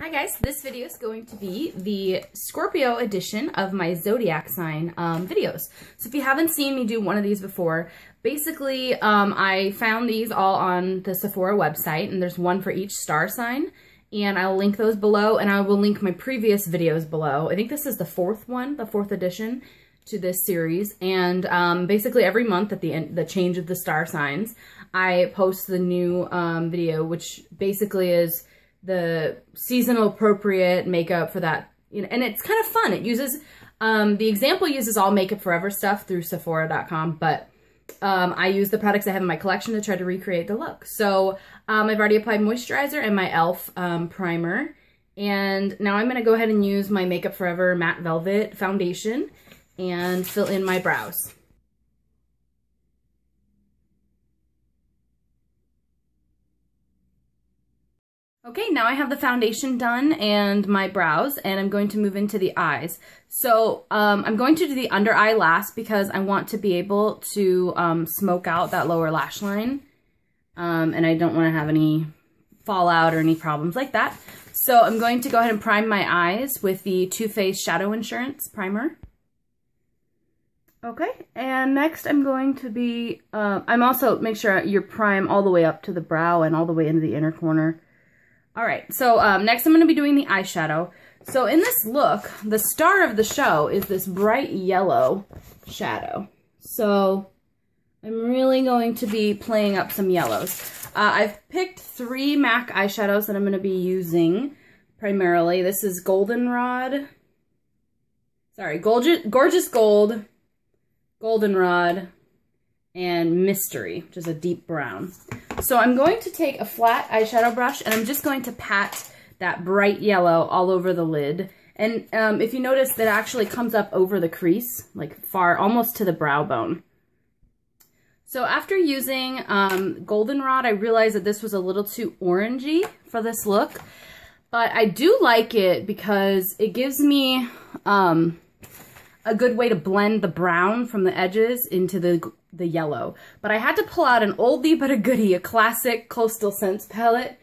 Hi guys, this video is going to be the Scorpio edition of my Zodiac sign videos. So if you haven't seen me do one of these before, basically I found these all on the Sephora website, and there's one for each star sign, and I'll link those below, and I will link my previous videos below. I think this is the fourth one, the fourth edition to this series, and basically every month at the end, the change of the star signs, I post the new video, which basically is the seasonal appropriate makeup for that, you know, and it's kind of fun. It uses, the example uses all Makeup Forever stuff through Sephora.com, but I use the products I have in my collection to try to recreate the look. So I've already applied moisturizer and my e.l.f. Primer, and now I'm going to go ahead and use my Makeup Forever Matte Velvet Foundation and fill in my brows. Okay, now I have the foundation done and my brows, and I'm going to move into the eyes. So I'm going to do the under eye last because I want to be able to smoke out that lower lash line, and I don't want to have any fallout or any problems like that. So I'm going to go ahead and prime my eyes with the Too Faced Shadow Insurance Primer. Okay, and next I'm going to be, I'm also, make sure you prime all the way up to the brow and all the way into the inner corner. All right, so next I'm going to be doing the eyeshadow. So in this look, the star of the show is this bright yellow shadow. So I'm really going to be playing up some yellows. I've picked 3 MAC eyeshadows that I'm going to be using primarily. This is Goldenrod, Gorgeous Gold, Goldenrod, and Mystery, which is a deep brown. So I'm going to take a flat eyeshadow brush, and I'm just going to pat that bright yellow all over the lid. And if you notice, that actually comes up over the crease, like far, almost to the brow bone. So after using Goldenrod, I realized that this was a little too orangey for this look. But I do like it because it gives me a good way to blend the brown from the edges into the yellow. But I had to pull out an oldie but a goodie, a classic Coastal Scents palette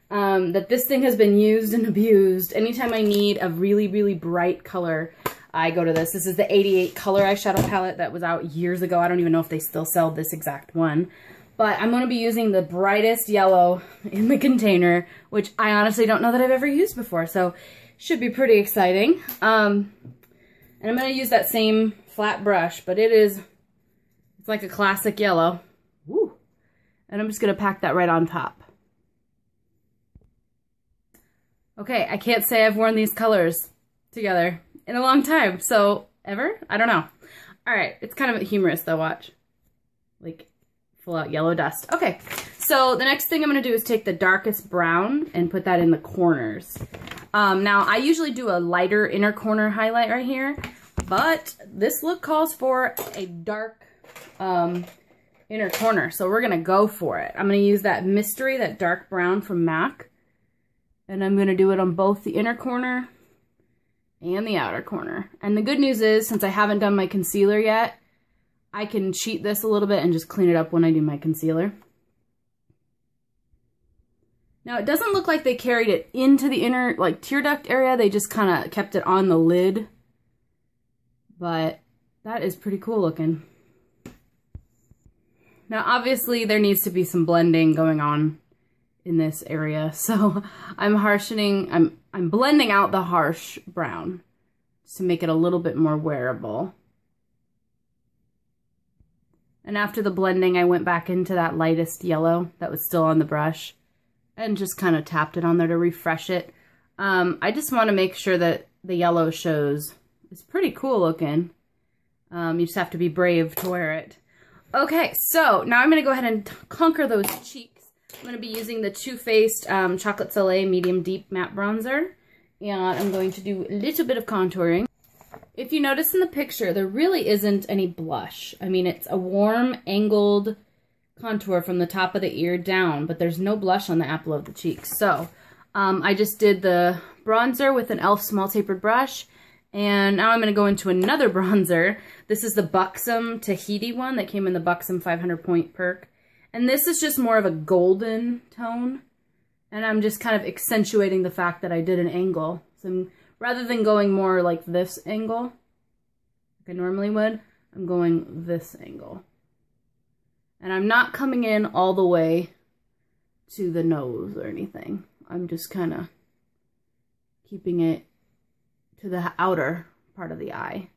that this thing has been used and abused. Anytime I need a really, really bright color, I go to this. This is the 88 color eyeshadow palette that was out years ago. I don't even know if they still sell this exact one. But I'm going to be using the brightest yellow in the container, which I honestly don't know that I've ever used before. So should be pretty exciting. And I'm going to use that same flat brush, but it's like a classic yellow. Woo! And I'm just going to pack that right on top. Okay, I can't say I've worn these colors together in a long time. So, ever? I don't know. Alright, it's kind of humorous though, watch. Like, full out yellow dust. Okay, so the next thing I'm going to do is take the darkest brown and put that in the corners. Now, I usually do a lighter inner corner highlight right here, but this look calls for a dark inner corner, so we're going to go for it. I'm going to use that Mystery, that dark brown from MAC, and I'm going to do it on both the inner corner and the outer corner. And the good news is, since I haven't done my concealer yet, I can cheat this a little bit and just clean it up when I do my concealer. Now, it doesn't look like they carried it into the inner, like, tear duct area. They just kind of kept it on the lid. But that is pretty cool looking. Now, obviously, there needs to be some blending going on in this area. So I'm blending out the harsh brown to make it a little bit more wearable. And after the blending, I went back into that lightest yellow that was still on the brush and just kind of tapped it on there to refresh it. I just want to make sure that the yellow shows. It's pretty cool looking. You just have to be brave to wear it. Okay, so now I'm going to go ahead and conquer those cheeks. I'm going to be using the Too Faced Chocolate Soleil Medium Deep Matte Bronzer. And I'm going to do a little bit of contouring. If you notice in the picture, there really isn't any blush. I mean, it's a warm, angled contour from the top of the ear down, but there's no blush on the apple of the cheek. So I just did the bronzer with an e.l.f. small tapered brush, and now I'm going to go into another bronzer. This is the Buxom Tahiti one that came in the Buxom 500 point perk, and this is just more of a golden tone. And I'm just kind of accentuating the fact that I did an angle. So rather than going more like this angle, like I normally would, I'm going this angle. And I'm not coming in all the way to the nose or anything. I'm just kind of keeping it to the outer part of the eye.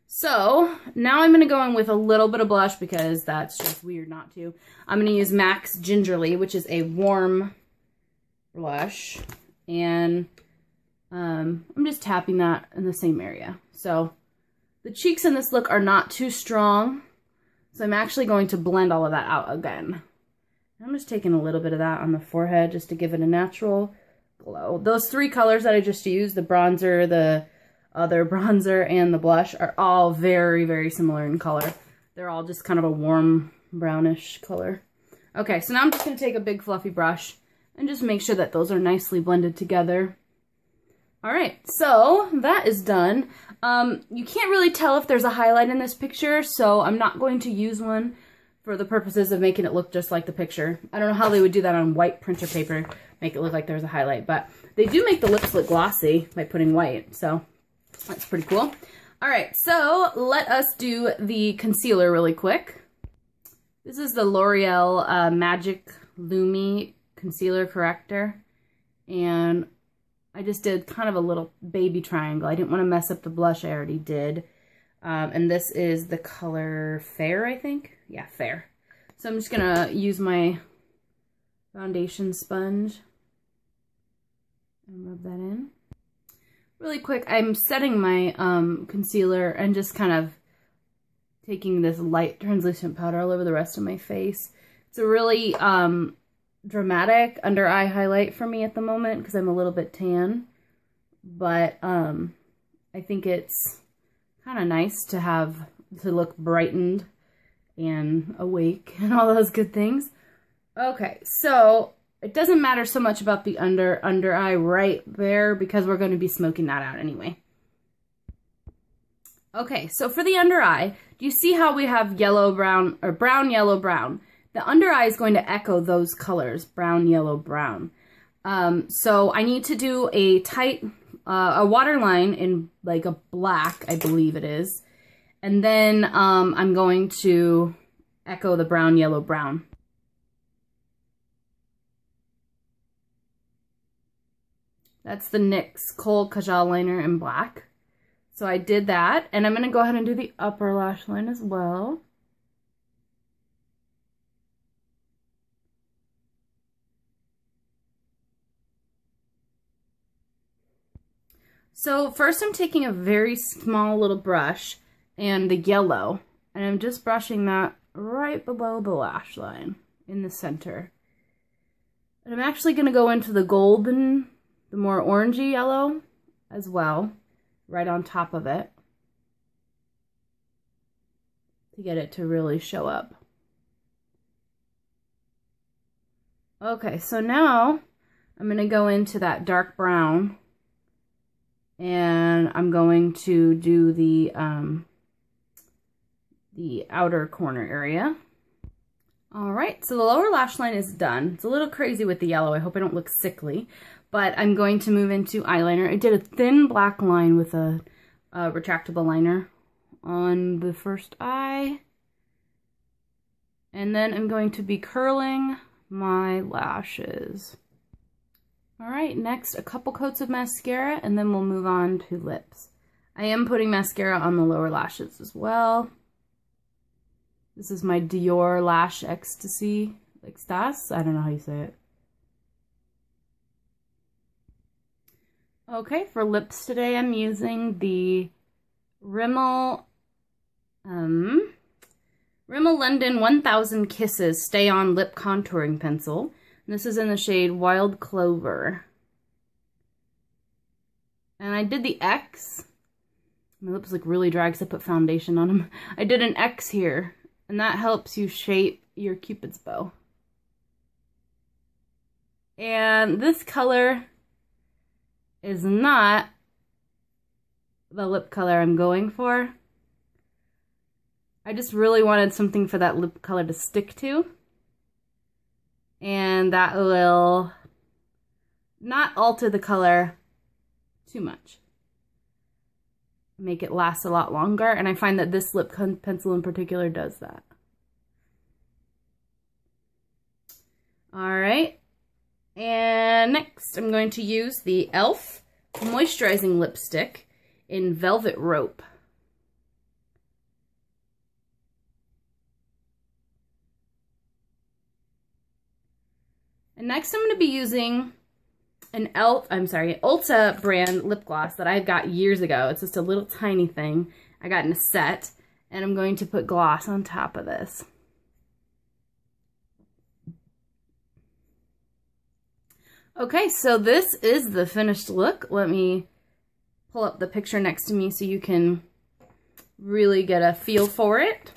So now I'm going to go in with a little bit of blush because that's just weird not to. I'm going to use MAC's Gingerly, which is a warm blush. And I'm just tapping that in the same area. So the cheeks in this look are not too strong. So I'm actually going to blend all of that out again. I'm just taking a little bit of that on the forehead just to give it a natural glow. Those three colors that I just used, the bronzer, the other bronzer, and the blush, are all very, very similar in color. They're all just kind of a warm brownish color. Okay, so now I'm just going to take a big fluffy brush and just make sure that those are nicely blended together. Alright, so that is done. You can't really tell if there's a highlight in this picture, so I'm not going to use one for the purposes of making it look just like the picture. I don't know how they would do that on white printer paper, make it look like there's a highlight, but they do make the lips look glossy by putting white, so that's pretty cool. Alright, so let us do the concealer really quick. This is the L'Oreal Magic Lumi Concealer Corrector, and I just did kind of a little baby triangle. I didn't want to mess up the blush I already did. And this is the color Fair, I think. Yeah, Fair. So I'm just going to use my foundation sponge and rub that in. Really quick, I'm setting my concealer and just kind of taking this light translucent powder all over the rest of my face. It's a really dramatic under eye highlight for me at the moment because I'm a little bit tan, but I think it's kind of nice to look brightened and awake and all those good things. Okay, so it doesn't matter so much about the under eye right there because we're going to be smoking that out anyway. Okay, so for the under eye, do you see how we have yellow, brown, or brown, yellow, brown? The under eye is going to echo those colors, brown, yellow, brown. So I need to do a tight, a waterline in like a black, I believe it is. And then I'm going to echo the brown, yellow, brown. That's the NYX Kohl Kajal liner in black. So I did that, and I'm going to go ahead and do the upper lash line as well. So first I'm taking a very small little brush and the yellow, and I'm just brushing that right below the lash line in the center. And I'm actually going to go into the golden, the more orangey yellow as well, right on top of it to get it to really show up. Okay, so now I'm going to go into that dark brown and I'm going to do the outer corner area. Alright, so the lower lash line is done. It's a little crazy with the yellow. I hope I don't look sickly. But I'm going to move into eyeliner. I did a thin black line with a retractable liner on the first eye. And then I'm going to be curling my lashes. Alright, next a couple coats of mascara and then we'll move on to lips. I am putting mascara on the lower lashes as well. This is my Dior Lash Ecstasy. Extas? I don't know how you say it. Okay, for lips today I'm using the Rimmel London 1000 Kisses Stay On Lip Contouring Pencil. And this is in the shade Wild Clover. And I did the X. My lips look really dry because I put foundation on them. I did an X here, and that helps you shape your Cupid's bow. And this color is not the lip color I'm going for. I just really wanted something for that lip color to stick to. And that will not alter the color too much. Make it last a lot longer, and I find that this lip pencil in particular does that. All right, and next I'm going to use the e.l.f. moisturizing lipstick in Velvet Rope. And next I'm going to be using an Ulta brand lip gloss that I got years ago. It's just a little tiny thing I got in a set, and I'm going to put gloss on top of this. Okay, so this is the finished look. Let me pull up the picture next to me so you can really get a feel for it.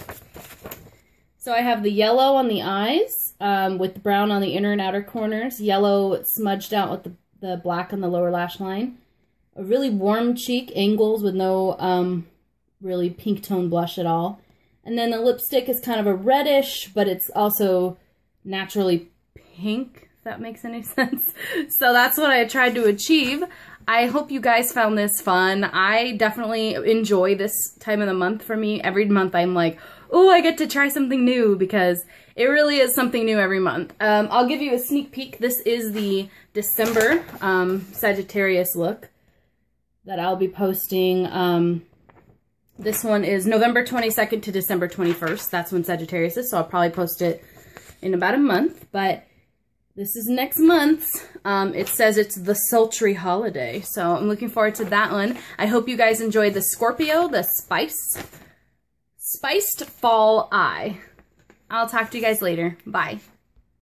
So I have the yellow on the eyes with brown on the inner and outer corners, yellow smudged out with the black on the lower lash line, a really warm cheek, angles with no really pink tone blush at all. And then the lipstick is kind of a reddish, but it's also naturally pink, if that makes any sense. So that's what I tried to achieve. I hope you guys found this fun. I definitely enjoy this time of the month for me. Every month I'm like, oh, I get to try something new, because it really is something new every month. I'll give you a sneak peek. This is the December Sagittarius look that I'll be posting. This one is November 22nd to December 21st. That's when Sagittarius is, so I'll probably post it in about a month. But this is next month's. It says it's the sultry holiday, so I'm looking forward to that one. I hope you guys enjoyed the Scorpio, the Spiced Fall Eye. I'll talk to you guys later. Bye.